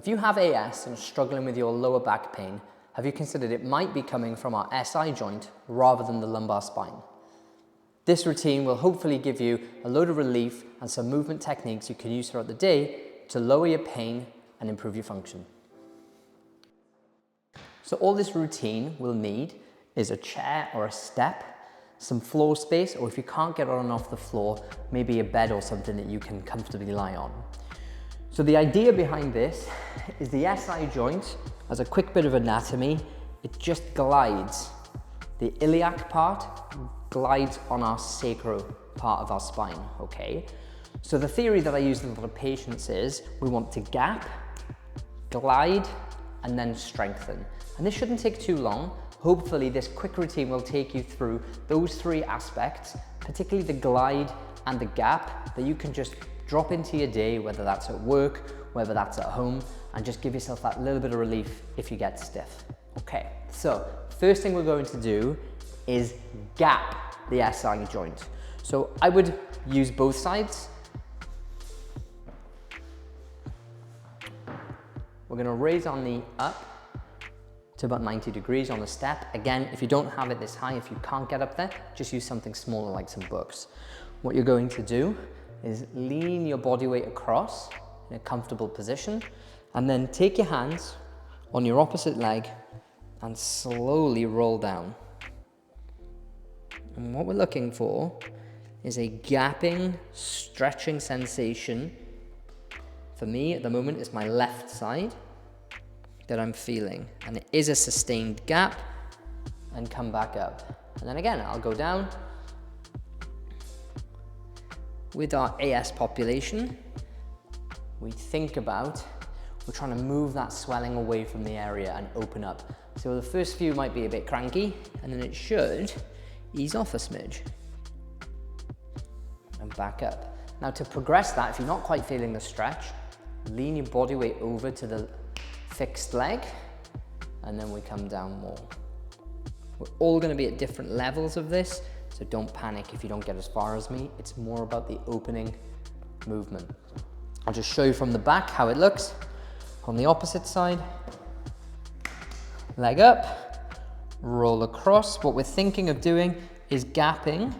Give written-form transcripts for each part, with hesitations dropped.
If you have AS and are struggling with your lower back pain, have you considered it might be coming from our SI joint rather than the lumbar spine? This routine will hopefully give you a load of relief and some movement techniques you can use throughout the day to lower your pain and improve your function. So all this routine will need is a chair or a step, some floor space, or if you can't get on and off the floor, maybe a bed or something that you can comfortably lie on. So the idea behind this is the SI joint, as a quick bit of anatomy, it just glides. The iliac part glides on our sacro part of our spine, okay? So the theory that I use with a lot of patients is we want to gap, glide, and then strengthen. And this shouldn't take too long. Hopefully this quick routine will take you through those three aspects, particularly the glide and the gap, that you can just drop into your day, whether that's at work, whether that's at home, and just give yourself that little bit of relief if you get stiff. Okay, so first thing we're going to do is gap the SI joint. So I would use both sides. We're going to raise our knee up to about 90 degrees on the step. Again, if you don't have it this high, if you can't get up there, just use something smaller like some books. What you're going to do is lean your body weight across in a comfortable position, and then take your hands on your opposite leg and slowly roll down. And what we're looking for is a gapping, stretching sensation. For me at the moment, it's my left side that I'm feeling, and it is a sustained gap, and come back up. And then again, I'll go down. With our AS population, we think about, we're trying to move that swelling away from the area and open up. So the first few might be a bit cranky, and then it should ease off a smidge. And back up. Now to progress that, if you're not quite feeling the stretch, lean your body weight over to the fixed leg, and then we come down more. We're all going to be at different levels of this, so don't panic if you don't get as far as me. It's more about the opening movement. I'll just show you from the back how it looks. On the opposite side, leg up, roll across. What we're thinking of doing is gapping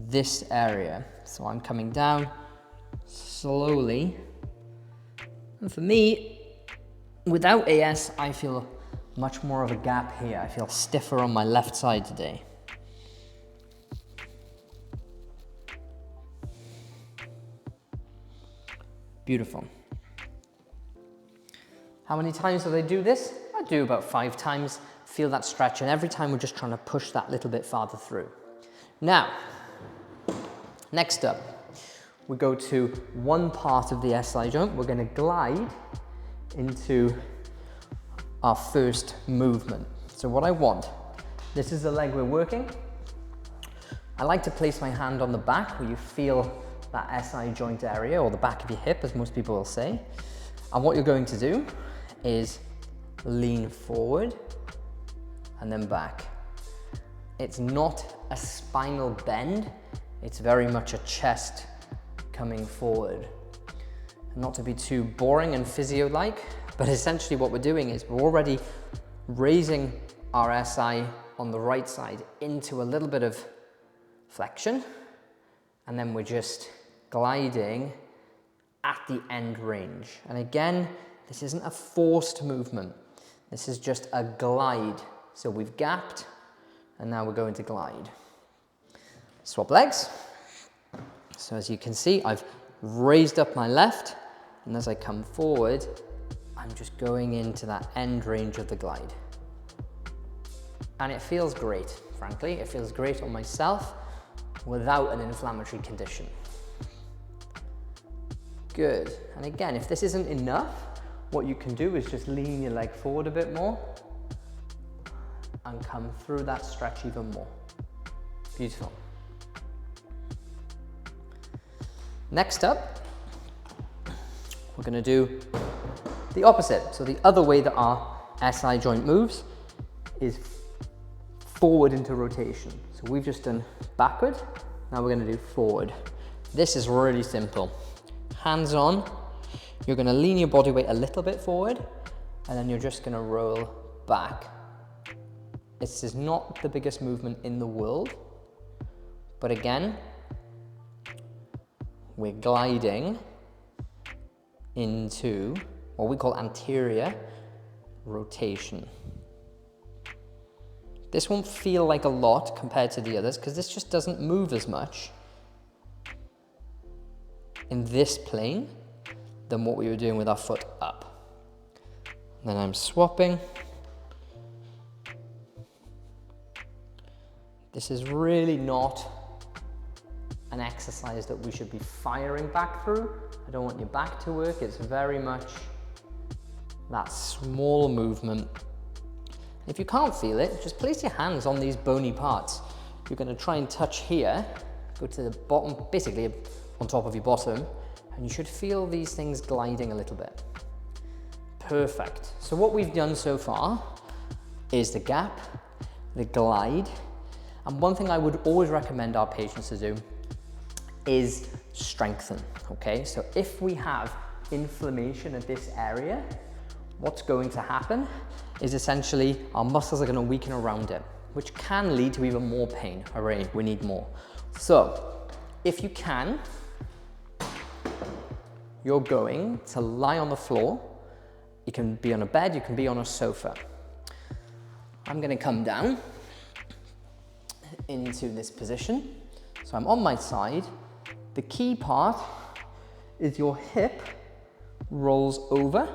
this area. So I'm coming down slowly. And for me, without AS, I feel much more of a gap here. I feel stiffer on my left side today. Beautiful. How many times do I do this? I do about 5 times. Feel that stretch, and every time we're just trying to push that little bit farther through. Now, next up, we go to one part of the SI joint. We're going to glide into our first movement. So what I want, this is the leg we're working. I like to place my hand on the back where you feel that SI joint area, or the back of your hip, as most people will say. And what you're going to do is lean forward and then back. It's not a spinal bend, it's very much a chest coming forward. Not to be too boring and physio-like, but essentially what we're doing is we're already raising our SI on the right side into a little bit of flexion, and then we're just gliding at the end range. And again, this isn't a forced movement. This is just a glide. So we've gapped, and now we're going to glide. Swap legs. So as you can see, I've raised up my left, and as I come forward, I'm just going into that end range of the glide. And it feels great, frankly. It feels great on myself without an inflammatory condition. Good. And again, if this isn't enough, what you can do is just lean your leg forward a bit more and come through that stretch even more. Beautiful. Next up, we're going to do the opposite. So the other way that our SI joint moves is forward into rotation. So we've just done backward, now we're going to do forward. This is really simple. Hands on, You're gonna lean your body weight a little bit forward, and then you're just gonna roll back. This is not the biggest movement in the world, but again, we're gliding into what we call anterior rotation. This won't feel like a lot compared to the others because this just doesn't move as much in this plane than what we were doing with our foot up. And then I'm swapping. This is really not an exercise that we should be firing back through. I don't want your back to work. It's very much that small movement. If you can't feel it, just place your hands on these bony parts. You're going to try and touch here, go to the bottom, basically on top of your bottom, and you should feel these things gliding a little bit. Perfect. So what we've done so far is the gap, the glide, and one thing I would always recommend our patients to do is strengthen, okay? So if we have inflammation at this area, what's going to happen is essentially our muscles are going to weaken around it, which can lead to even more pain. All right, we need more. So if you can, you're going to lie on the floor. You can be on a bed, you can be on a sofa. I'm going to come down into this position. So I'm on my side. The key part is your hip rolls over.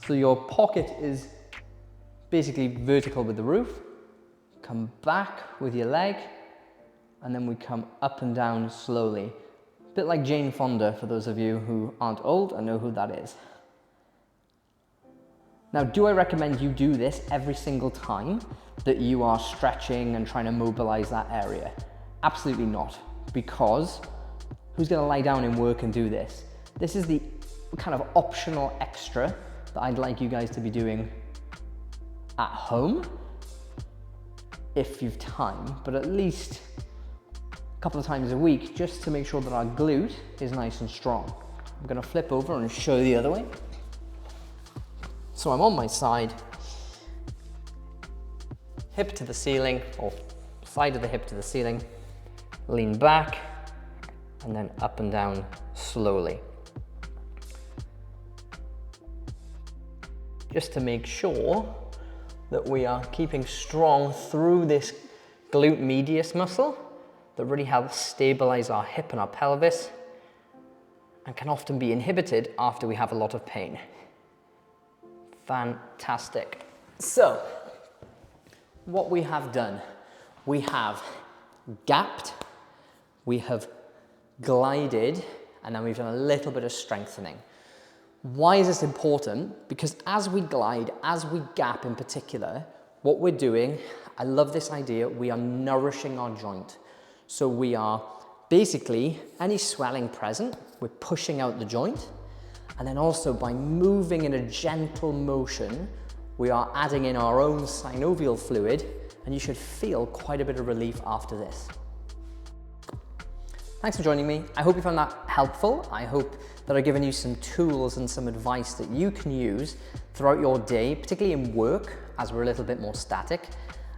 So your pocket is basically vertical with the roof. Come back with your leg, and then we come up and down slowly. A bit like Jane Fonda, for those of you who aren't old and know who that is. Now, do I recommend you do this every single time that you are stretching and trying to mobilize that area? Absolutely not, because who's going to lie down and work and do this? This is the kind of optional extra that I'd like you guys to be doing at home if you've time, but at least a couple of times a week, just to make sure that our glute is nice and strong. I'm going to flip over and show you the other way. So I'm on my side, hip to the ceiling, or side of the hip to the ceiling, lean back, and then up and down slowly. Just to make sure that we are keeping strong through this glute medius muscle that really helps stabilize our hip and our pelvis and can often be inhibited after we have a lot of pain. Fantastic. So, what we have done, we have gapped, we have glided, and then we've done a little bit of strengthening. Why is this important? Because as we glide, as we gap in particular, what we're doing, I love this idea, we are nourishing our joint. So we are basically, any swelling present, we're pushing out the joint. And then also by moving in a gentle motion, we are adding in our own synovial fluid, and you should feel quite a bit of relief after this. Thanks for joining me. I hope you found that helpful. I hope that I've given you some tools and some advice that you can use throughout your day, particularly in work, as we're a little bit more static,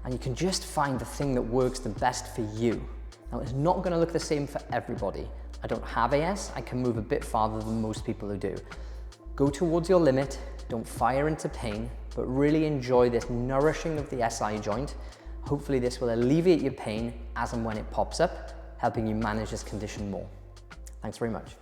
and you can just find the thing that works the best for you. Now, it's not going to look the same for everybody. I don't have AS, I can move a bit farther than most people who do. Go towards your limit, don't fire into pain, but really enjoy this nourishing of the SI joint. Hopefully this will alleviate your pain as and when it pops up, helping you manage this condition more. Thanks very much.